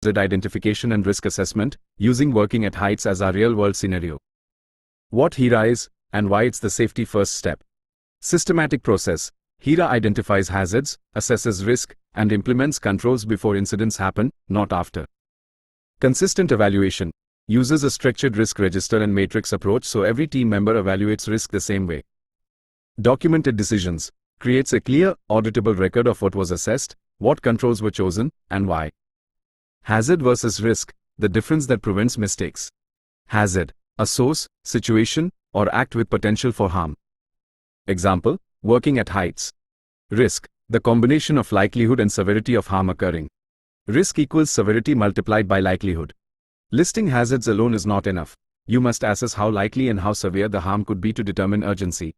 hazard identification and risk assessment, using working at heights as our real-world scenario. What HIRA is, and why it's the safety first step. Systematic process. HIRA identifies hazards, assesses risk, and implements controls before incidents happen, not after. Consistent evaluation. Uses a structured risk register and matrix approach so every team member evaluates risk the same way. Documented decisions. Creates a clear, auditable record of what was assessed, what controls were chosen, and why. Hazard versus risk, the difference that prevents mistakes. Hazard, a source, situation, or act with potential for harm. Example, working at heights. Risk, the combination of likelihood and severity of harm occurring. Risk equals severity multiplied by likelihood. Listing hazards alone is not enough. You must assess how likely and how severe the harm could be to determine urgency.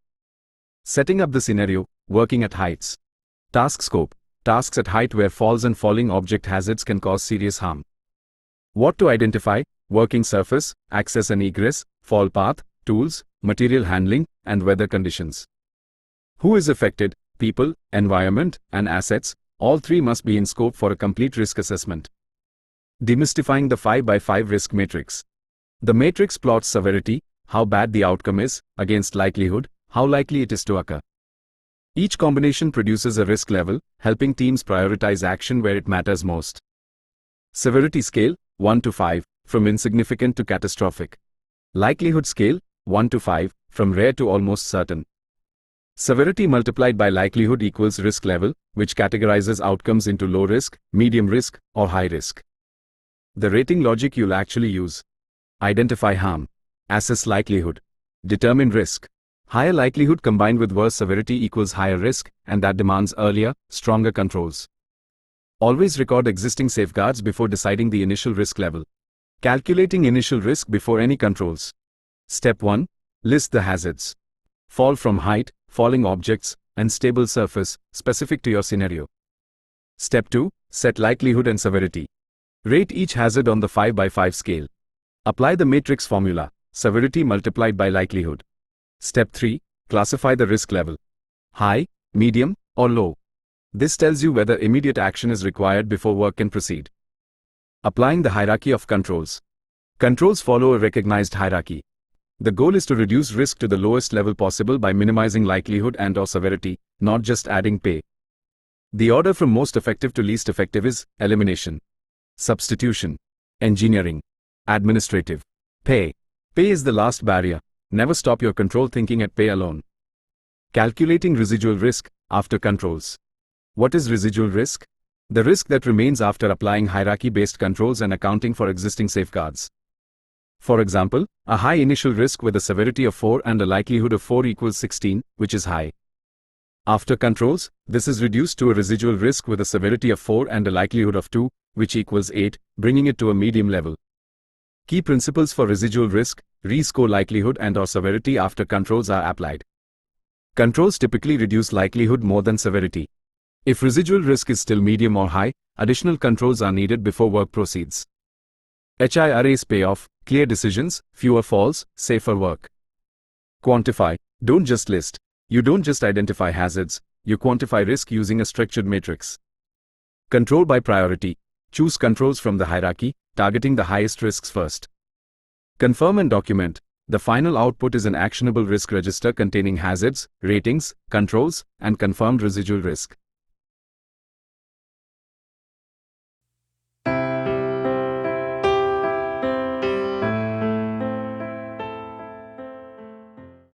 Setting up the scenario, working at heights. Task scope, tasks at height where falls and falling object hazards can cause serious harm. What to identify, working surface, access and egress, fall path, tools, material handling, and weather conditions. Who is affected, people, environment, and assets, all three must be in scope for a complete risk assessment. Demystifying the 5x5 risk matrix. The matrix plots severity, how bad the outcome is, against likelihood, how likely it is to occur. Each combination produces a risk level, helping teams prioritize action where it matters most. Severity scale, 1 to 5, from insignificant to catastrophic. Likelihood scale, 1 to 5, from rare to almost certain. Severity multiplied by likelihood equals risk level, which categorizes outcomes into low risk, medium risk, or high risk. The rating logic you'll actually use. Identify harm. Assess likelihood. Determine risk. Higher likelihood combined with worse severity equals higher risk, and that demands earlier, stronger controls. Always record existing safeguards before deciding the initial risk level. Calculating initial risk before any controls. Step 1. List the hazards. Fall from height, falling objects, and stable surface, specific to your scenario. Step 2. Set likelihood and severity. Rate each hazard on the 5x5 scale. Apply the matrix formula, severity multiplied by likelihood. Step 3. Classify the risk level. High, medium, or low. This tells you whether immediate action is required before work can proceed. Applying the hierarchy of controls. Controls follow a recognized hierarchy. The goal is to reduce risk to the lowest level possible by minimizing likelihood and/or severity, not just adding pay. The order from most effective to least effective is elimination, substitution, engineering, administrative, pay. Pay is the last barrier. Never stop your control thinking at pay alone. Calculating residual risk after controls. What is residual risk? The risk that remains after applying hierarchy-based controls and accounting for existing safeguards. For example, a high initial risk with a severity of 4 and a likelihood of 4 equals 16, which is high. After controls, this is reduced to a residual risk with a severity of 4 and a likelihood of 2, which equals 8, bringing it to a medium level. Key principles for residual risk: rescore likelihood and/or severity after controls are applied. Controls typically reduce likelihood more than severity. If residual risk is still medium or high, additional controls are needed before work proceeds. HIRA's payoff: clear decisions, fewer falls, safer work. Quantify. Don't just list. You don't just identify hazards, you quantify risk using a structured matrix. Control by priority. Choose controls from the hierarchy, targeting the highest risks first. Confirm and document. The final output is an actionable risk register containing hazards, ratings, controls, and confirmed residual risk.